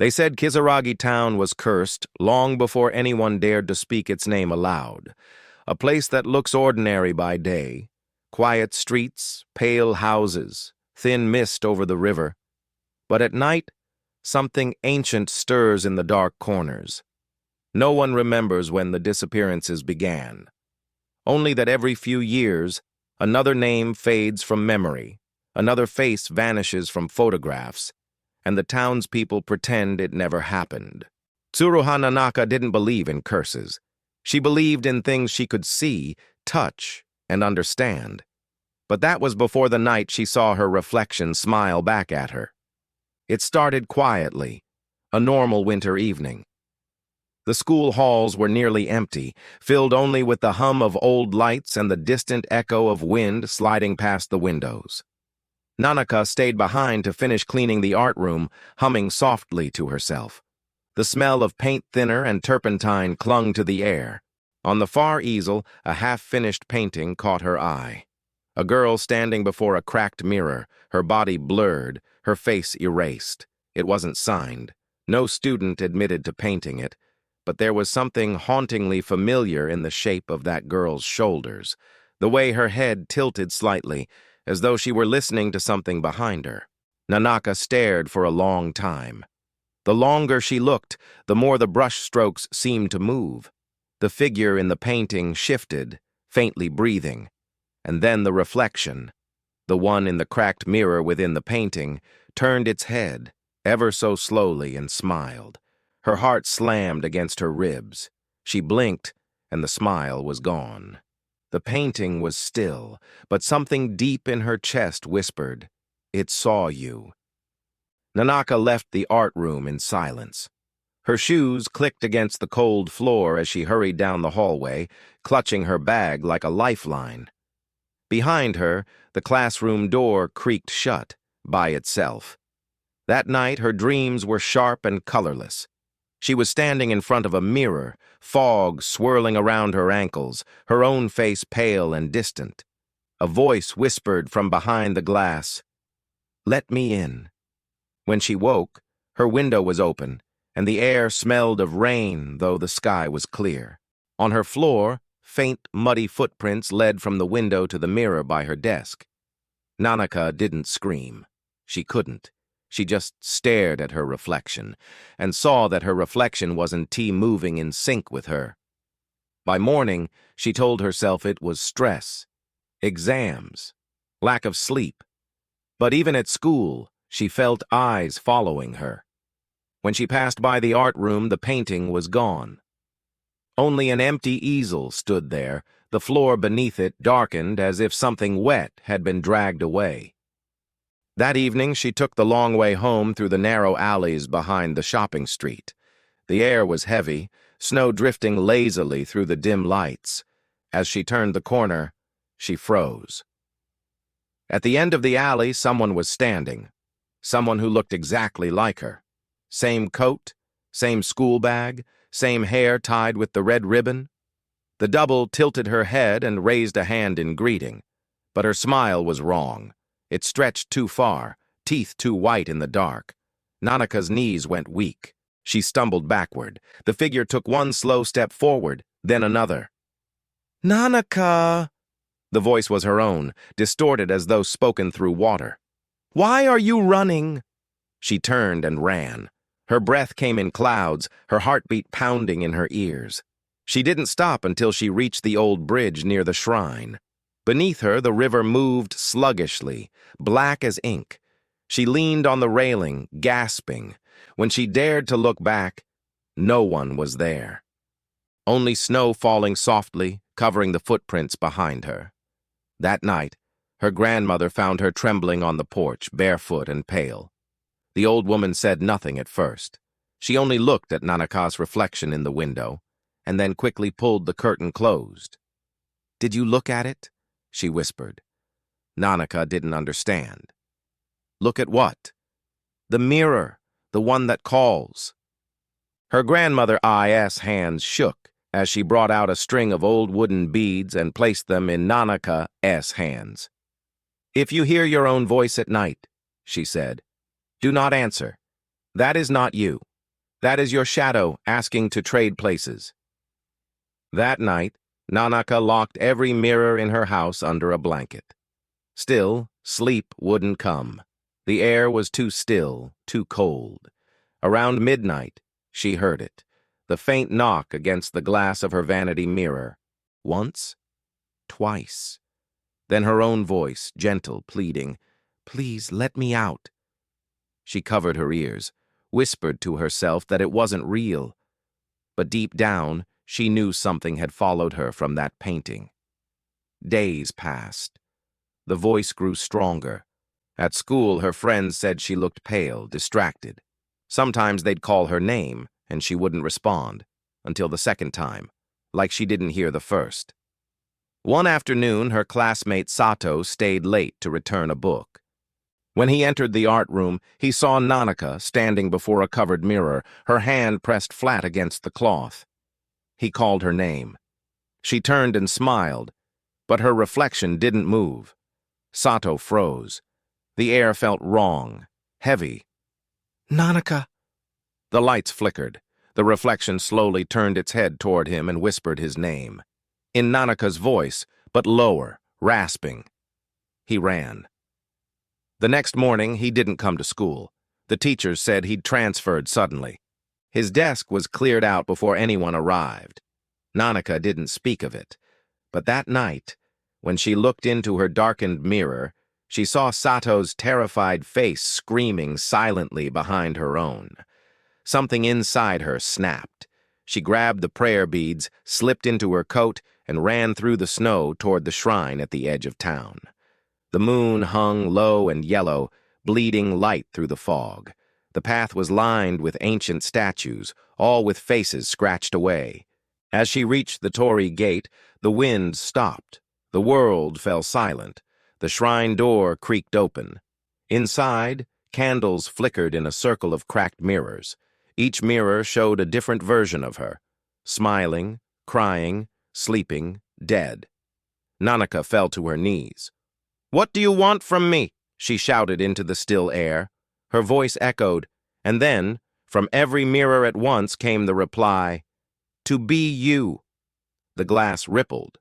They said Kisaragi town was cursed long before anyone dared to speak its name aloud. A place that looks ordinary by day, quiet streets, pale houses, thin mist over the river. But at night, something ancient stirs in the dark corners. No one remembers when the disappearances began. Only that every few years, another name fades from memory, another face vanishes from photographs, and the townspeople pretend it never happened. Tsuruha Nanaka didn't believe in curses. She believed in things she could see, touch, and understand. But that was before the night she saw her reflection smile back at her. It started quietly, a normal winter evening. The school halls were nearly empty, filled only with the hum of old lights and the distant echo of wind sliding past the windows. Nanaka stayed behind to finish cleaning the art room, humming softly to herself. The smell of paint thinner and turpentine clung to the air. On the far easel, a half-finished painting caught her eye. A girl standing before a cracked mirror, her body blurred, her face erased. It wasn't signed. No student admitted to painting it, but there was something hauntingly familiar in the shape of that girl's shoulders, the way her head tilted slightly, as though she were listening to something behind her. Nanaka stared for a long time. The longer she looked, the more the brush strokes seemed to move. The figure in the painting shifted, faintly breathing, and then the reflection, the one in the cracked mirror within the painting, turned its head, ever so slowly, and smiled. Her heart slammed against her ribs. She blinked, and the smile was gone. The painting was still, but something deep in her chest whispered, "It saw you." Nanaka left the art room in silence. Her shoes clicked against the cold floor as she hurried down the hallway, clutching her bag like a lifeline. Behind her, the classroom door creaked shut, by itself. That night, her dreams were sharp and colorless. She was standing in front of a mirror, fog swirling around her ankles, her own face pale and distant. A voice whispered from behind the glass, "Let me in." When she woke, her window was open, and the air smelled of rain, though the sky was clear. On her floor, faint, muddy footprints led from the window to the mirror by her desk. Nanaka didn't scream. She couldn't. She just stared at her reflection, and saw that her reflection wasn't moving in sync with her. By morning, she told herself it was stress, exams, lack of sleep. But even at school, she felt eyes following her. When she passed by the art room, the painting was gone. Only an empty easel stood there, the floor beneath it darkened as if something wet had been dragged away. That evening, she took the long way home through the narrow alleys behind the shopping street. The air was heavy, snow drifting lazily through the dim lights. As she turned the corner, she froze. At the end of the alley, someone was standing. Someone who looked exactly like her. Same coat, same school bag, same hair tied with the red ribbon. The double tilted her head and raised a hand in greeting, but her smile was wrong. It stretched too far, teeth too white in the dark. Nanaka's knees went weak. She stumbled backward. The figure took one slow step forward, then another. "Nanaka!" The voice was her own, distorted as though spoken through water. "Why are you running?" She turned and ran. Her breath came in clouds, her heartbeat pounding in her ears. She didn't stop until she reached the old bridge near the shrine. Beneath her, the river moved sluggishly, black as ink. She leaned on the railing, gasping. When she dared to look back, no one was there. Only snow falling softly, covering the footprints behind her. That night, her grandmother found her trembling on the porch, barefoot and pale. The old woman said nothing at first. She only looked at Nanaka's reflection in the window, and then quickly pulled the curtain closed. "Did you look at it?" she whispered. Nanaka didn't understand. "Look at what?" "The mirror, the one that calls." Her grandmother I.'s hands shook as she brought out a string of old wooden beads and placed them in Nanaka's hands. "If you hear your own voice at night," she said, "do not answer. That is not you. That is your shadow asking to trade places. That night, Nanaka locked every mirror in her house under a blanket. Still, sleep wouldn't come. The air was too still, too cold. Around midnight, she heard it, the faint knock against the glass of her vanity mirror. Once, twice. Then her own voice, gentle, pleading, "Please, let me out." She covered her ears, whispered to herself that it wasn't real. But deep down, she knew something had followed her from that painting. Days passed. The voice grew stronger. At school, her friends said she looked pale, distracted. Sometimes they'd call her name, and she wouldn't respond, until the second time, like she didn't hear the first. One afternoon, her classmate Sato stayed late to return a book. When he entered the art room, he saw Nanaka standing before a covered mirror, her hand pressed flat against the cloth. He called her name. She turned and smiled, but her reflection didn't move. Sato froze. The air felt wrong, heavy. "Nanaka!" The lights flickered. The reflection slowly turned its head toward him and whispered his name. In Nanaka's voice, but lower, rasping. He ran. The next morning, he didn't come to school. The teachers said he'd transferred suddenly. His desk was cleared out before anyone arrived. Nanaka didn't speak of it. But that night, when she looked into her darkened mirror, she saw Sato's terrified face screaming silently behind her own. Something inside her snapped. She grabbed the prayer beads, slipped into her coat, and ran through the snow toward the shrine at the edge of town. The moon hung low and yellow, bleeding light through the fog. The path was lined with ancient statues, all with faces scratched away. As she reached the torii gate, the wind stopped. The world fell silent. The shrine door creaked open. Inside, candles flickered in a circle of cracked mirrors. Each mirror showed a different version of her, smiling, crying, sleeping, dead. Nanaka fell to her knees. "What do you want from me?" she shouted into the still air. Her voice echoed, and then, from every mirror at once came the reply, "To be you." The glass rippled.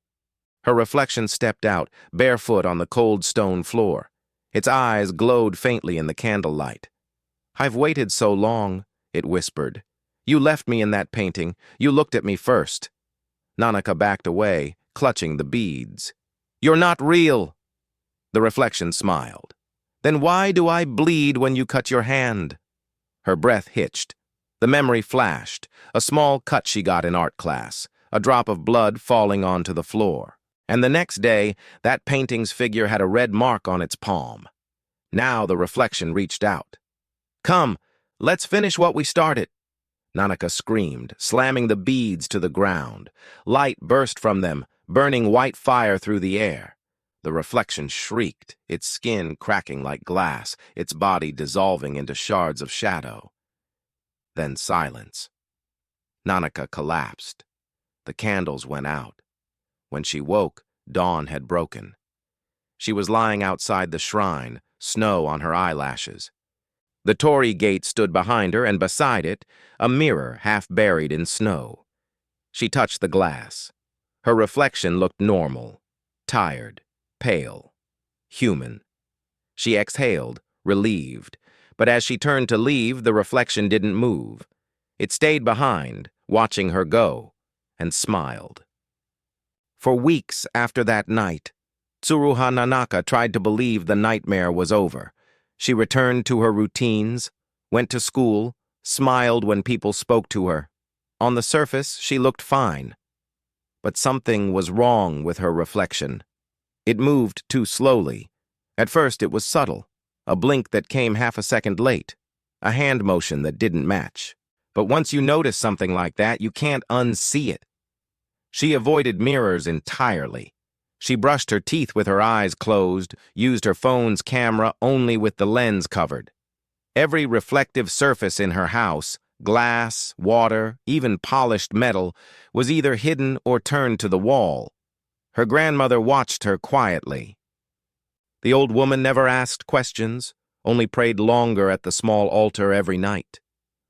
Her reflection stepped out, barefoot on the cold stone floor. Its eyes glowed faintly in the candlelight. "I've waited so long," it whispered. "You left me in that painting. You looked at me first." Nanaka backed away, clutching the beads. "You're not real." The reflection smiled. "Then why do I bleed when you cut your hand?" Her breath hitched. The memory flashed, a small cut she got in art class, a drop of blood falling onto the floor. And the next day, that painting's figure had a red mark on its palm. Now the reflection reached out. "Come, let's finish what we started." Nanaka screamed, slamming the beads to the ground. Light burst from them, burning white fire through the air. The reflection shrieked, its skin cracking like glass, its body dissolving into shards of shadow. Then silence. Nanaka collapsed. The candles went out. When she woke, dawn had broken. She was lying outside the shrine, snow on her eyelashes. The torii gate stood behind her, and beside it, a mirror half buried in snow. She touched the glass. Her reflection looked normal, tired, pale, human. She exhaled, relieved, but as she turned to leave, the reflection didn't move. It stayed behind, watching her go, and smiled. For weeks after that night, Tsuruha Nanaka tried to believe the nightmare was over. She returned to her routines, went to school, smiled when people spoke to her. On the surface, she looked fine. But something was wrong with her reflection. It moved too slowly. At first it was subtle, a blink that came half a second late, a hand motion that didn't match. But once you notice something like that, you can't unsee it. She avoided mirrors entirely. She brushed her teeth with her eyes closed, used her phone's camera only with the lens covered. Every reflective surface in her house, glass, water, even polished metal, was either hidden or turned to the wall. Her grandmother watched her quietly. The old woman never asked questions, only prayed longer at the small altar every night.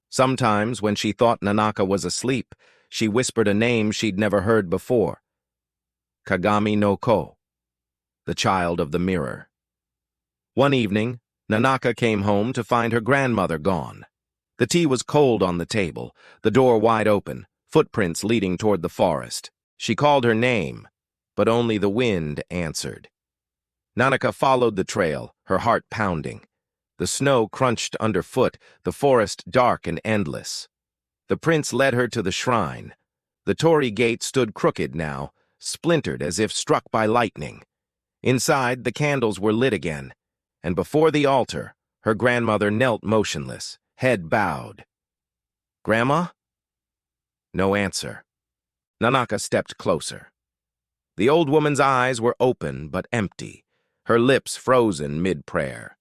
Sometimes, when she thought Nanaka was asleep, she whispered a name she'd never heard before. Kagami no Ko, the child of the mirror. One evening, Nanaka came home to find her grandmother gone. The tea was cold on the table, the door wide open, footprints leading toward the forest. She called her name, but only the wind answered. Nanaka followed the trail, her heart pounding. The snow crunched underfoot, the forest dark and endless. The prince led her to the shrine. The torii gate stood crooked now, splintered as if struck by lightning. Inside, the candles were lit again, and before the altar, her grandmother knelt motionless, head bowed. "Grandma?" No answer. Nanaka stepped closer. The old woman's eyes were open but empty, her lips frozen mid-prayer.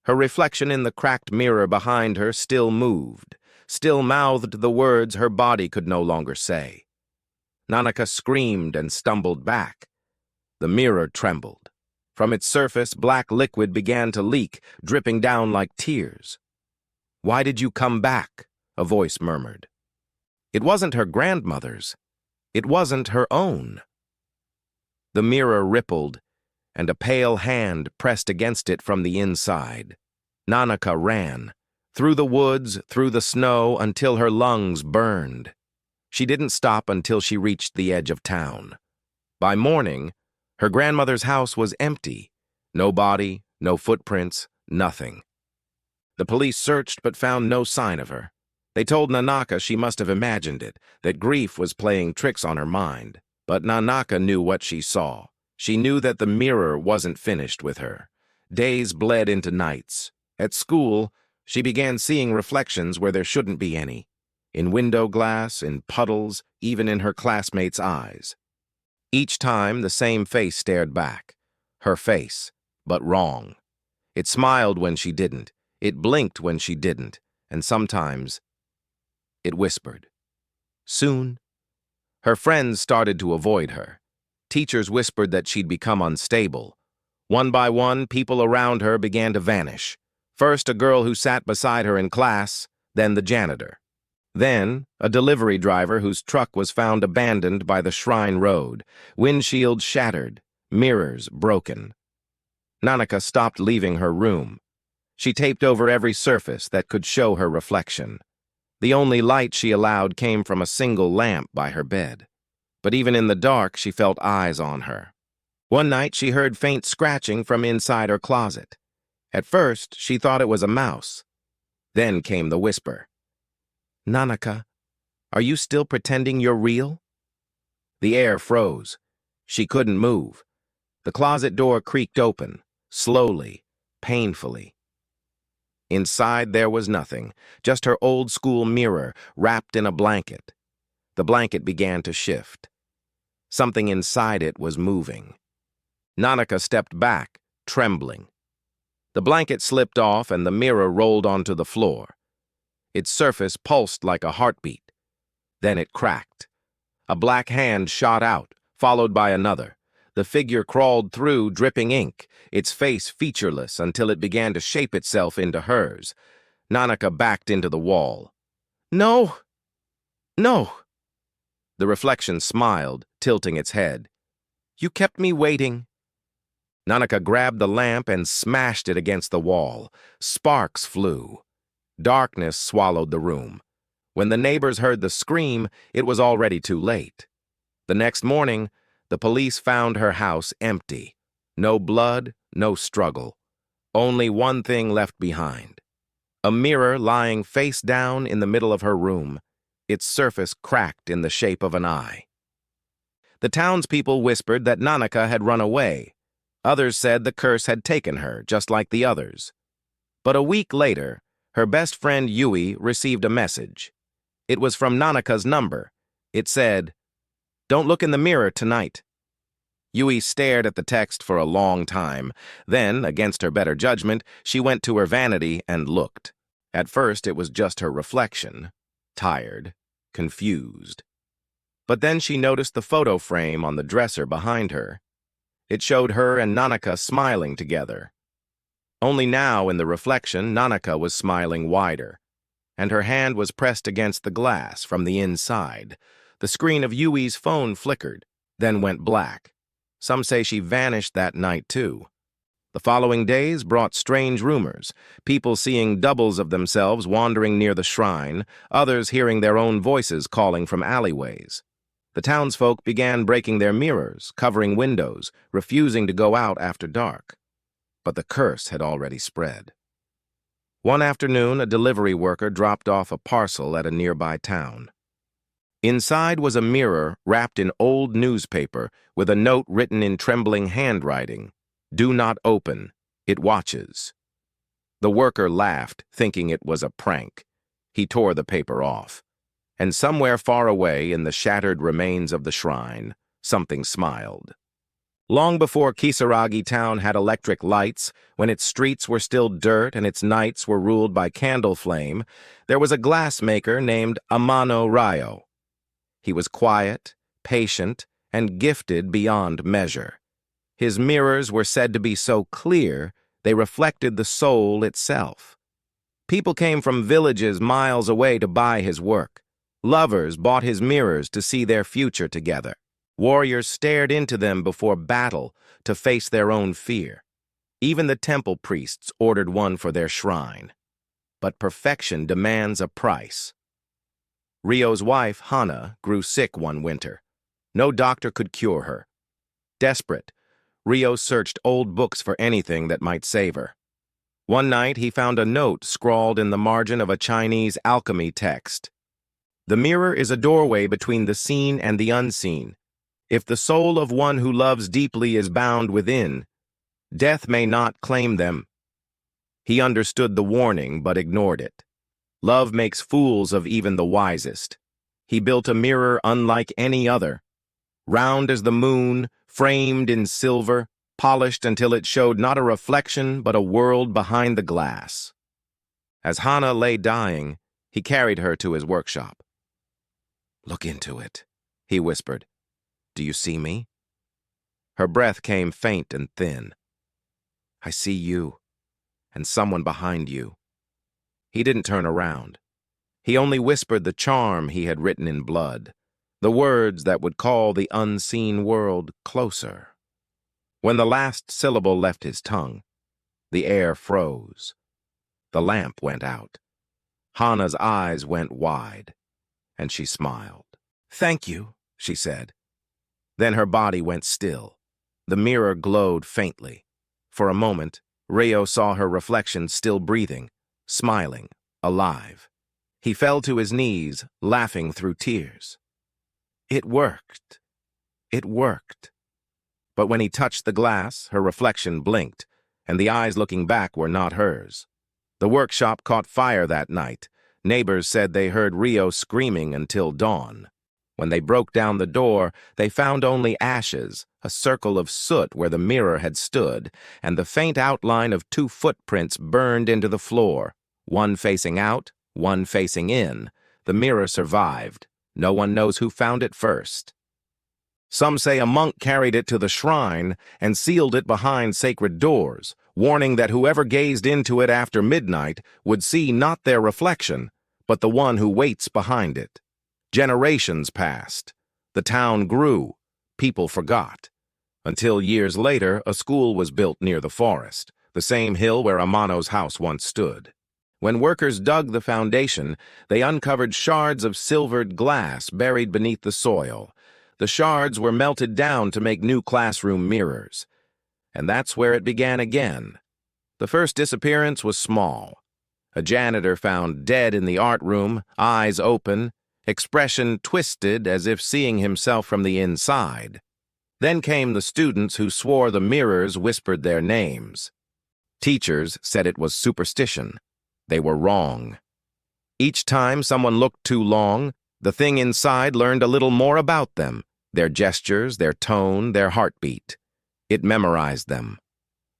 Her reflection in the cracked mirror behind her still moved, still mouthed the words her body could no longer say. Nanaka screamed and stumbled back. The mirror trembled. From its surface, black liquid began to leak, dripping down like tears. "Why did you come back?" a voice murmured. It wasn't her grandmother's. It wasn't her own. The mirror rippled, and a pale hand pressed against it from the inside. Nanaka ran, through the woods, through the snow, until her lungs burned. She didn't stop until she reached the edge of town. By morning, her grandmother's house was empty. No body, no footprints, nothing. The police searched but found no sign of her. They told Nanaka she must have imagined it, that grief was playing tricks on her mind. But Nanaka knew what she saw. She knew that the mirror wasn't finished with her. Days bled into nights. At school, she began seeing reflections where there shouldn't be any. In window glass, in puddles, even in her classmates' eyes. Each time, the same face stared back. Her face, but wrong. It smiled when she didn't. It blinked when she didn't. And sometimes, it whispered. Soon, her friends started to avoid her. Teachers whispered that she'd become unstable. One by one, people around her began to vanish. First, a girl who sat beside her in class, then the janitor. Then, a delivery driver whose truck was found abandoned by the shrine road, windshield shattered, mirrors broken. Nanaka stopped leaving her room. She taped over every surface that could show her reflection. The only light she allowed came from a single lamp by her bed. But even in the dark, she felt eyes on her. One night, she heard faint scratching from inside her closet. At first, she thought it was a mouse. Then came the whisper. "Nanaka, are you still pretending you're real?" The air froze. She couldn't move. The closet door creaked open, slowly, painfully. Inside there was nothing, just her old-school mirror wrapped in a blanket. The blanket began to shift. Something inside it was moving. Nanaka stepped back, trembling. The blanket slipped off and the mirror rolled onto the floor. Its surface pulsed like a heartbeat. Then it cracked. A black hand shot out, followed by another. The figure crawled through, dripping ink, its face featureless until it began to shape itself into hers. Nanaka backed into the wall. "No! No!" The reflection smiled, tilting its head. "You kept me waiting." Nanaka grabbed the lamp and smashed it against the wall. Sparks flew. Darkness swallowed the room. When the neighbors heard the scream, it was already too late. The next morning, the police found her house empty. No blood, no struggle. Only one thing left behind. A mirror lying face down in the middle of her room, its surface cracked in the shape of an eye. The townspeople whispered that Nanaka had run away. Others said the curse had taken her, just like the others. But a week later, her best friend Yui received a message. It was from Nanaka's number. It said, "Don't look in the mirror tonight." Yui stared at the text for a long time. Then, against her better judgment, she went to her vanity and looked. At first, it was just her reflection. Tired, confused. But then she noticed the photo frame on the dresser behind her. It showed her and Nanaka smiling together. Only now, in the reflection, Nanaka was smiling wider. and her hand was pressed against the glass from the inside. The screen of Yui's phone flickered, then went black. Some say she vanished that night, too. The following days brought strange rumors, people seeing doubles of themselves wandering near the shrine, others hearing their own voices calling from alleyways. The townsfolk began breaking their mirrors, covering windows, refusing to go out after dark. But the curse had already spread. One afternoon, a delivery worker dropped off a parcel at a nearby town. Inside was a mirror wrapped in old newspaper with a note written in trembling handwriting. "Do not open. It watches." The worker laughed, thinking it was a prank. He tore the paper off. And somewhere far away in the shattered remains of the shrine, something smiled. Long before Kisaragi town had electric lights, when its streets were still dirt and its nights were ruled by candle flame, there was a glassmaker named Amano Ryo. He was quiet, patient, and gifted beyond measure. His mirrors were said to be so clear, they reflected the soul itself. People came from villages miles away to buy his work. Lovers bought his mirrors to see their future together. Warriors stared into them before battle to face their own fear. Even the temple priests ordered one for their shrine. But perfection demands a price. Ryo's wife, Hana, grew sick one winter. No doctor could cure her. Desperate, Ryo searched old books for anything that might save her. One night, he found a note scrawled in the margin of a Chinese alchemy text. "The mirror is a doorway between the seen and the unseen. If the soul of one who loves deeply is bound within, death may not claim them." He understood the warning, but ignored it. Love makes fools of even the wisest. He built a mirror unlike any other. Round as the moon, framed in silver, polished until it showed not a reflection but a world behind the glass. As Hana lay dying, he carried her to his workshop. "Look into it," he whispered. "Do you see me?" Her breath came faint and thin. "I see you, and someone behind you." He didn't turn around. He only whispered the charm he had written in blood, the words that would call the unseen world closer. When the last syllable left his tongue, the air froze. The lamp went out. Hana's eyes went wide, and she smiled. "Thank you," she said. Then her body went still. The mirror glowed faintly. For a moment, Ryo saw her reflection still breathing, smiling, alive. He fell to his knees, laughing through tears. It worked. It worked. But when he touched the glass, her reflection blinked, and the eyes looking back were not hers. The workshop caught fire that night. Neighbors said they heard Ryo screaming until dawn. When they broke down the door, they found only ashes, a circle of soot where the mirror had stood, and the faint outline of 2 footprints burned into the floor, one facing out, one facing in. The mirror survived. No one knows who found it first. Some say a monk carried it to the shrine and sealed it behind sacred doors, warning that whoever gazed into it after midnight would see not their reflection, but the one who waits behind it. Generations passed. The town grew. People forgot. Until years later, a school was built near the forest, the same hill where Amano's house once stood. When workers dug the foundation, they uncovered shards of silvered glass buried beneath the soil. The shards were melted down to make new classroom mirrors. And that's where it began again. The first disappearance was small. A janitor found dead in the art room, eyes open, expression twisted as if seeing himself from the inside. Then came the students who swore the mirrors whispered their names. Teachers said it was superstition. They were wrong. Each time someone looked too long, the thing inside learned a little more about them, their gestures, their tone, their heartbeat. It memorized them.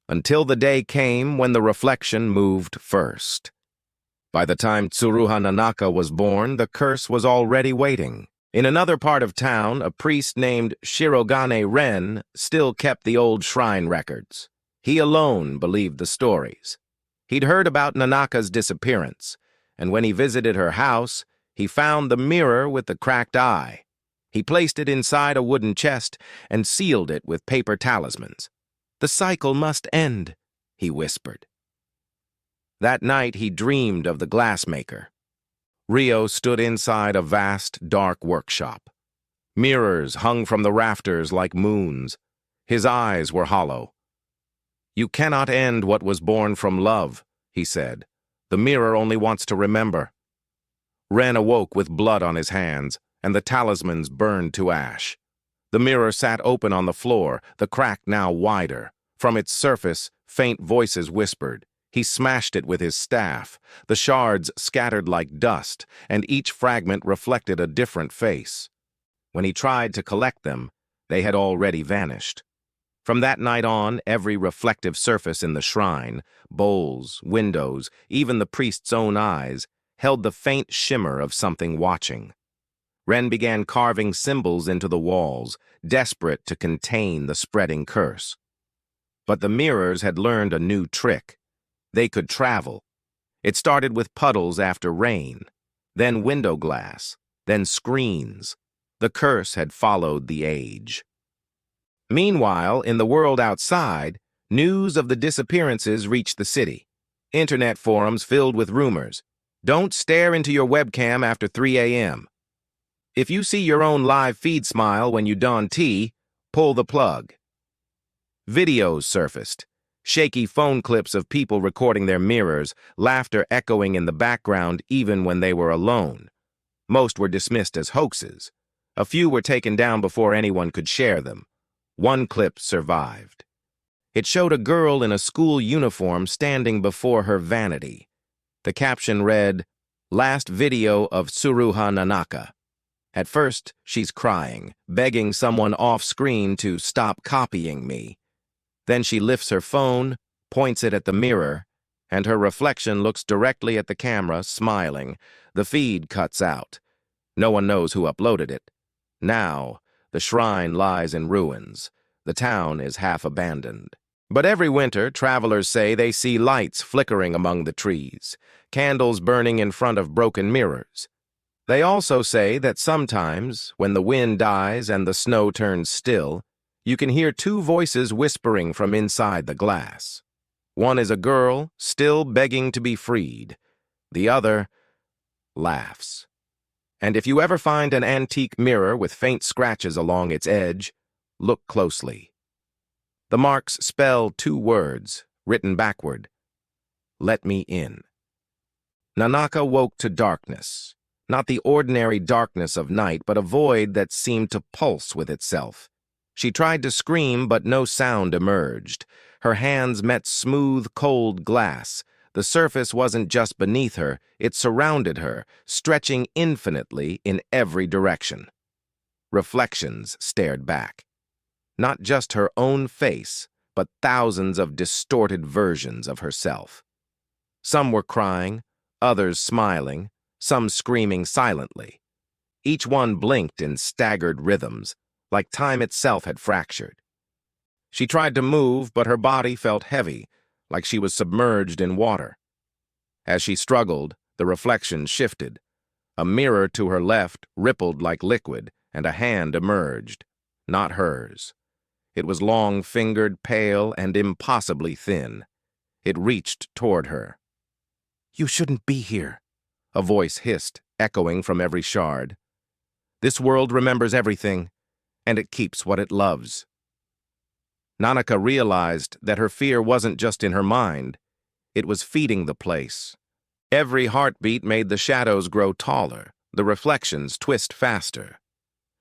Until the day came when the reflection moved first. By the time Tsuruha Nanaka was born, the curse was already waiting. In another part of town, a priest named Shirogane Ren still kept the old shrine records. He alone believed the stories. He'd heard about Nanaka's disappearance, and when he visited her house, he found the mirror with the cracked eye. He placed it inside a wooden chest and sealed it with paper talismans. "The cycle must end," he whispered. That night he dreamed of the glassmaker. Rio stood inside a vast, dark workshop. Mirrors hung from the rafters like moons. His eyes were hollow. "You cannot end what was born from love," he said. "The mirror only wants to remember." Ren awoke with blood on his hands, and the talismans burned to ash. The mirror sat open on the floor, the crack now wider. From its surface, faint voices whispered. He smashed it with his staff. The shards scattered like dust, and each fragment reflected a different face. When he tried to collect them, they had already vanished. From that night on, every reflective surface in the shrine, bowls, windows, even the priest's own eyes, held the faint shimmer of something watching. Ren began carving symbols into the walls, desperate to contain the spreading curse. But the mirrors had learned a new trick. They could travel. It started with puddles after rain, then window glass, then screens. The curse had followed the age. Meanwhile, in the world outside, news of the disappearances reached the city. Internet forums filled with rumors. "Don't stare into your webcam after 3 a.m. If you see your own live feed smile when you don tea, pull the plug." Videos surfaced. Shaky phone clips of people recording their mirrors, laughter echoing in the background even when they were alone. Most were dismissed as hoaxes. A few were taken down before anyone could share them. One clip survived. It showed a girl in a school uniform standing before her vanity. The caption read, "Last video of Tsuruha Nanaka." At first, she's crying, begging someone off-screen to stop copying me. Then she lifts her phone, points it at the mirror, and her reflection looks directly at the camera, smiling. The feed cuts out. No one knows who uploaded it. Now, the shrine lies in ruins. The town is half abandoned. But every winter, travelers say they see lights flickering among the trees, candles burning in front of broken mirrors. They also say that sometimes, when the wind dies and the snow turns still, you can hear two voices whispering from inside the glass. One is a girl, still begging to be freed. The other laughs. And if you ever find an antique mirror with faint scratches along its edge, look closely. The marks spell two words, written backward. "Let me in." Nanaka woke to darkness. Not the ordinary darkness of night, but a void that seemed to pulse with itself. She tried to scream, but no sound emerged. Her hands met smooth, cold glass. The surface wasn't just beneath her, it surrounded her, stretching infinitely in every direction. Reflections stared back. Not just her own face, but thousands of distorted versions of herself. Some were crying, others smiling, some screaming silently. Each one blinked in staggered rhythms, like time itself had fractured. She tried to move, but her body felt heavy, like she was submerged in water. As she struggled, the reflections shifted. A mirror to her left rippled like liquid, and a hand emerged. Not hers. It was long-fingered, pale, and impossibly thin. It reached toward her. "You shouldn't be here," a voice hissed, echoing from every shard. "This world remembers everything, and it keeps what it loves." Nanaka realized that her fear wasn't just in her mind. It was feeding the place. Every heartbeat made the shadows grow taller, the reflections twist faster.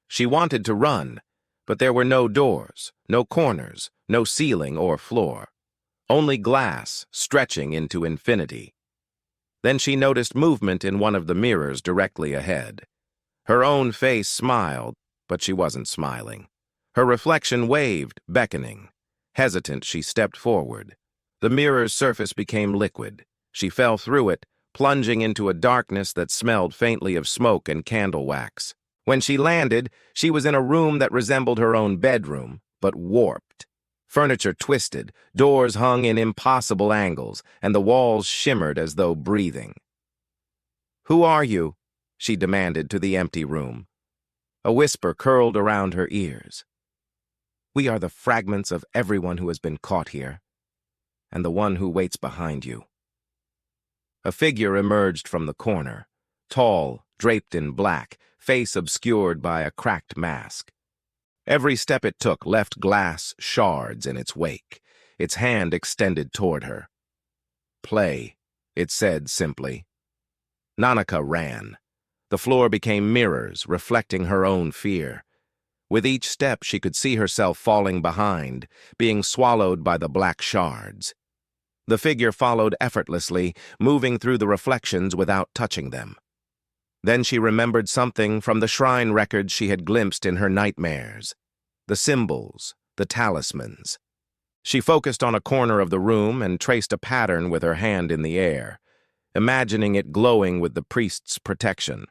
She wanted to run, but there were no doors, no corners, no ceiling or floor. Only glass stretching into infinity. Then she noticed movement in one of the mirrors directly ahead. Her own face smiled, but she wasn't smiling. Her reflection waved, beckoning. Hesitant, she stepped forward. The mirror's surface became liquid. She fell through it, plunging into a darkness that smelled faintly of smoke and candle wax. When she landed, she was in a room that resembled her own bedroom, but warped. Furniture twisted, doors hung in impossible angles, and the walls shimmered as though breathing. "Who are you?" she demanded to the empty room. A whisper curled around her ears. "We are the fragments of everyone who has been caught here, and the one who waits behind you." A figure emerged from the corner, tall, draped in black, face obscured by a cracked mask. Every step it took left glass shards in its wake, its hand extended toward her. "Play," it said simply. Nanaka ran. The floor became mirrors, reflecting her own fear. With each step, she could see herself falling behind, being swallowed by the black shards. The figure followed effortlessly, moving through the reflections without touching them. Then she remembered something from the shrine records she had glimpsed in her nightmares. The symbols, the talismans. She focused on a corner of the room and traced a pattern with her hand in the air, imagining it glowing with the priest's protection.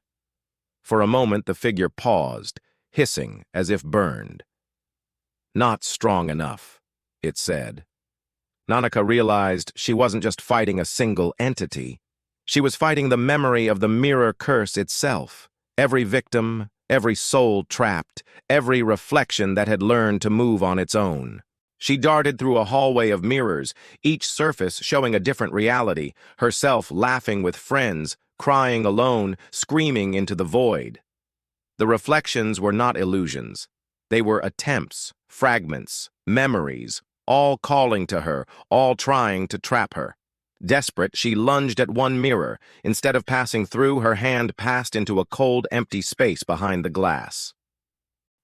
For a moment, the figure paused, hissing as if burned. "Not strong enough," it said. Nanaka realized she wasn't just fighting a single entity. She was fighting the memory of the mirror curse itself. Every victim, every soul trapped, every reflection that had learned to move on its own. She darted through a hallway of mirrors, each surface showing a different reality, herself laughing with friends, crying alone, screaming into the void. The reflections were not illusions. They were attempts, fragments, memories, all calling to her, all trying to trap her. Desperate, she lunged at one mirror. Instead of passing through, her hand passed into a cold, empty space behind the glass.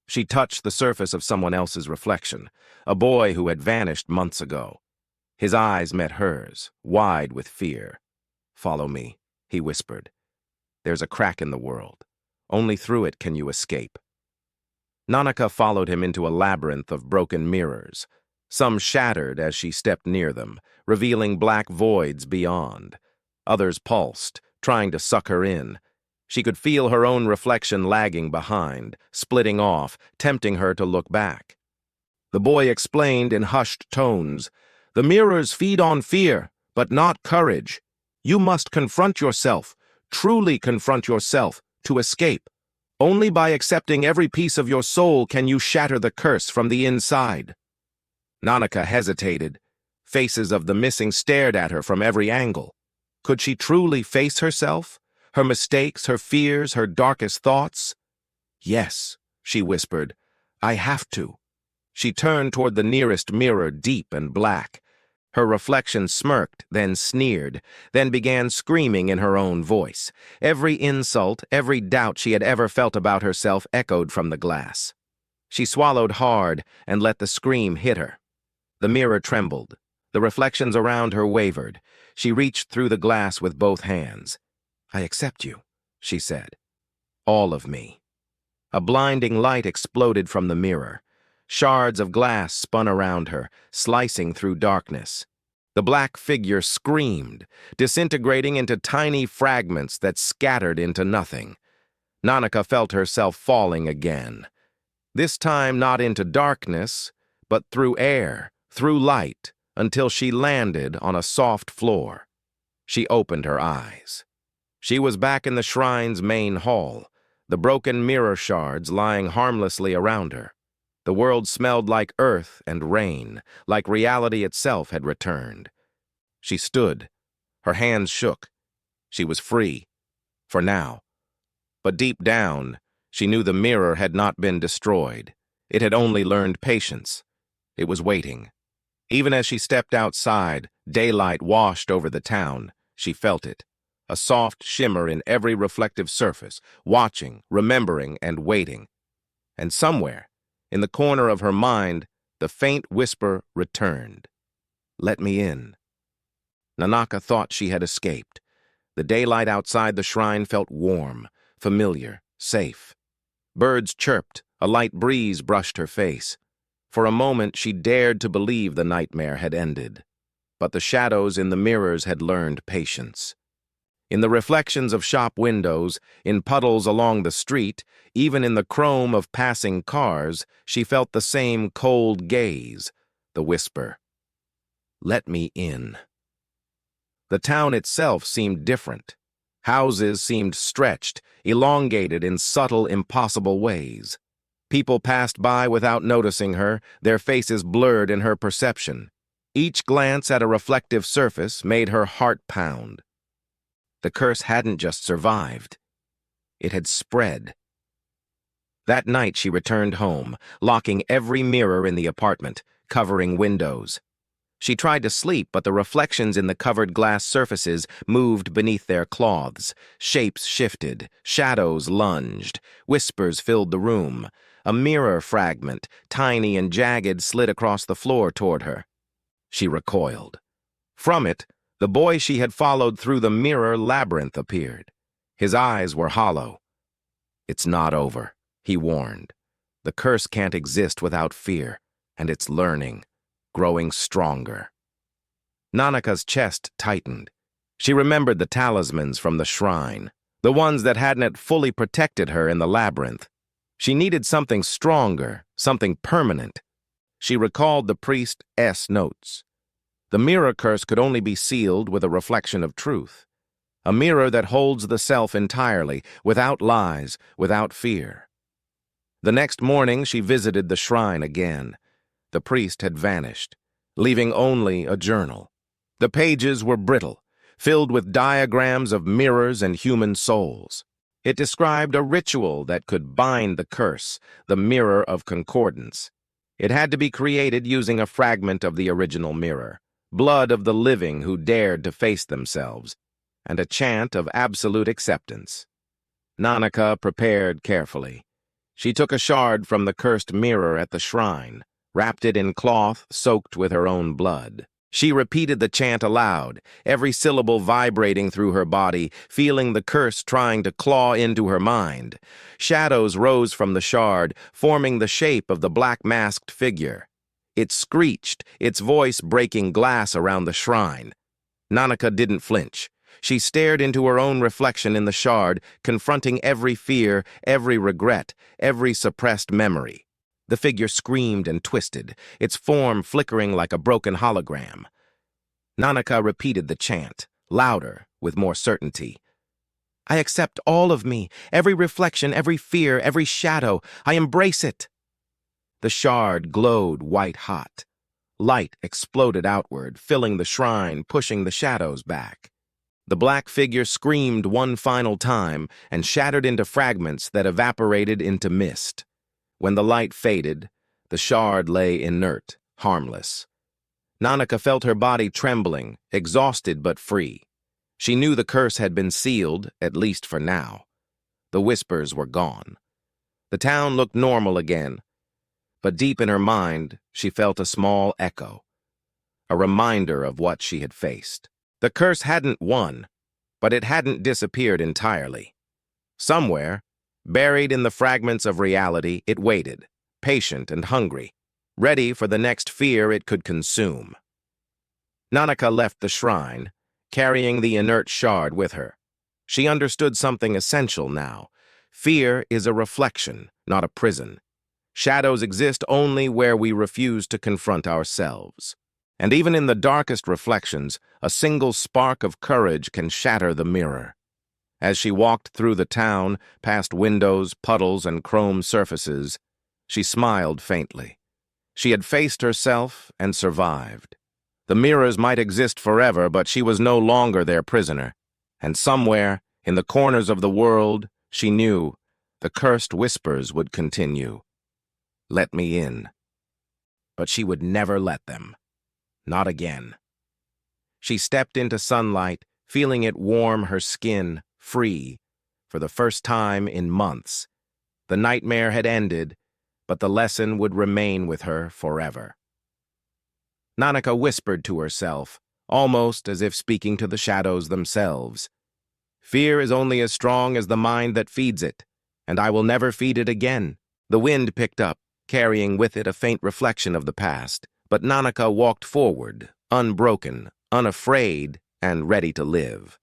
She touched the surface of someone else's reflection, a boy who had vanished months ago. His eyes met hers, wide with fear. "Follow me," he whispered. "There's a crack in the world. Only through it can you escape." Nanaka followed him into a labyrinth of broken mirrors. Some shattered as she stepped near them, revealing black voids beyond. Others pulsed, trying to suck her in. She could feel her own reflection lagging behind, splitting off, tempting her to look back. The boy explained in hushed tones, "The mirrors feed on fear, but not courage. You must confront yourself, truly confront yourself, to escape. Only by accepting every piece of your soul can you shatter the curse from the inside." Nanaka hesitated. Faces of the missing stared at her from every angle. Could she truly face herself? Her mistakes, her fears, her darkest thoughts? "Yes," she whispered. "I have to." She turned toward the nearest mirror, deep and black. Her reflection smirked, then sneered, then began screaming in her own voice. Every insult, every doubt she had ever felt about herself echoed from the glass. She swallowed hard and let the scream hit her. The mirror trembled. The reflections around her wavered. She reached through the glass with both hands. "I accept you," she said. "All of me." A blinding light exploded from the mirror. Shards of glass spun around her, slicing through darkness. The black figure screamed, disintegrating into tiny fragments that scattered into nothing. Nanaka felt herself falling again. This time not into darkness, but through air, through light, until she landed on a soft floor. She opened her eyes. She was back in the shrine's main hall, the broken mirror shards lying harmlessly around her. The world smelled like earth and rain, like reality itself had returned. She stood. Her hands shook. She was free. For now. But deep down, she knew the mirror had not been destroyed. It had only learned patience. It was waiting. Even as she stepped outside, daylight washed over the town. She felt it. A soft shimmer in every reflective surface, watching, remembering, and waiting. And somewhere, in the corner of her mind, the faint whisper returned. "Let me in." Nanaka thought she had escaped. The daylight outside the shrine felt warm, familiar, safe. Birds chirped, a light breeze brushed her face. For a moment, she dared to believe the nightmare had ended. But the shadows in the mirrors had learned patience. In the reflections of shop windows, in puddles along the street, even in the chrome of passing cars, she felt the same cold gaze, the whisper. "Let me in." The town itself seemed different. Houses seemed stretched, elongated in subtle, impossible ways. People passed by without noticing her, their faces blurred in her perception. Each glance at a reflective surface made her heart pound. The curse hadn't just survived. It had spread. That night she returned home, locking every mirror in the apartment, covering windows. She tried to sleep, but the reflections in the covered glass surfaces moved beneath their cloths. Shapes shifted, shadows lunged, whispers filled the room. A mirror fragment, tiny and jagged, slid across the floor toward her. She recoiled. From it, the boy she had followed through the mirror labyrinth appeared. His eyes were hollow. "It's not over," he warned. "The curse can't exist without fear, and it's learning, growing stronger." Nanaka's chest tightened. She remembered the talismans from the shrine, the ones that hadn't fully protected her in the labyrinth. She needed something stronger, something permanent. She recalled the priest's notes. The mirror curse could only be sealed with a reflection of truth. A mirror that holds the self entirely, without lies, without fear. The next morning she visited the shrine again. The priest had vanished, leaving only a journal. The pages were brittle, filled with diagrams of mirrors and human souls. It described a ritual that could bind the curse, the mirror of concordance. It had to be created using a fragment of the original mirror, blood of the living who dared to face themselves, and a chant of absolute acceptance. Nanaka prepared carefully. She took a shard from the cursed mirror at the shrine, wrapped it in cloth soaked with her own blood. She repeated the chant aloud, every syllable vibrating through her body, feeling the curse trying to claw into her mind. Shadows rose from the shard, forming the shape of the black-masked figure. It screeched, its voice breaking glass around the shrine. Nanaka didn't flinch. She stared into her own reflection in the shard, confronting every fear, every regret, every suppressed memory. The figure screamed and twisted, its form flickering like a broken hologram. Nanaka repeated the chant, louder, with more certainty. "I accept all of me, every reflection, every fear, every shadow. I embrace it." The shard glowed white-hot. Light exploded outward, filling the shrine, pushing the shadows back. The black figure screamed one final time and shattered into fragments that evaporated into mist. When the light faded, the shard lay inert, harmless. Nanaka felt her body trembling, exhausted but free. She knew the curse had been sealed, at least for now. The whispers were gone. The town looked normal again, but deep in her mind, she felt a small echo, a reminder of what she had faced. The curse hadn't won, but it hadn't disappeared entirely. Somewhere, buried in the fragments of reality, it waited, patient and hungry, ready for the next fear it could consume. Nanaka left the shrine, carrying the inert shard with her. She understood something essential now. Fear is a reflection, not a prison. Shadows exist only where we refuse to confront ourselves. And even in the darkest reflections, a single spark of courage can shatter the mirror. As she walked through the town, past windows, puddles, and chrome surfaces, she smiled faintly. She had faced herself and survived. The mirrors might exist forever, but she was no longer their prisoner. And somewhere, in the corners of the world, she knew the cursed whispers would continue. "Let me in." But she would never let them. Not again. She stepped into sunlight, feeling it warm her skin, free, for the first time in months. The nightmare had ended, but the lesson would remain with her forever. Nanaka whispered to herself, almost as if speaking to the shadows themselves. "Fear is only as strong as the mind that feeds it, and I will never feed it again." The wind picked up, carrying with it a faint reflection of the past, but Nanaka walked forward, unbroken, unafraid, and ready to live.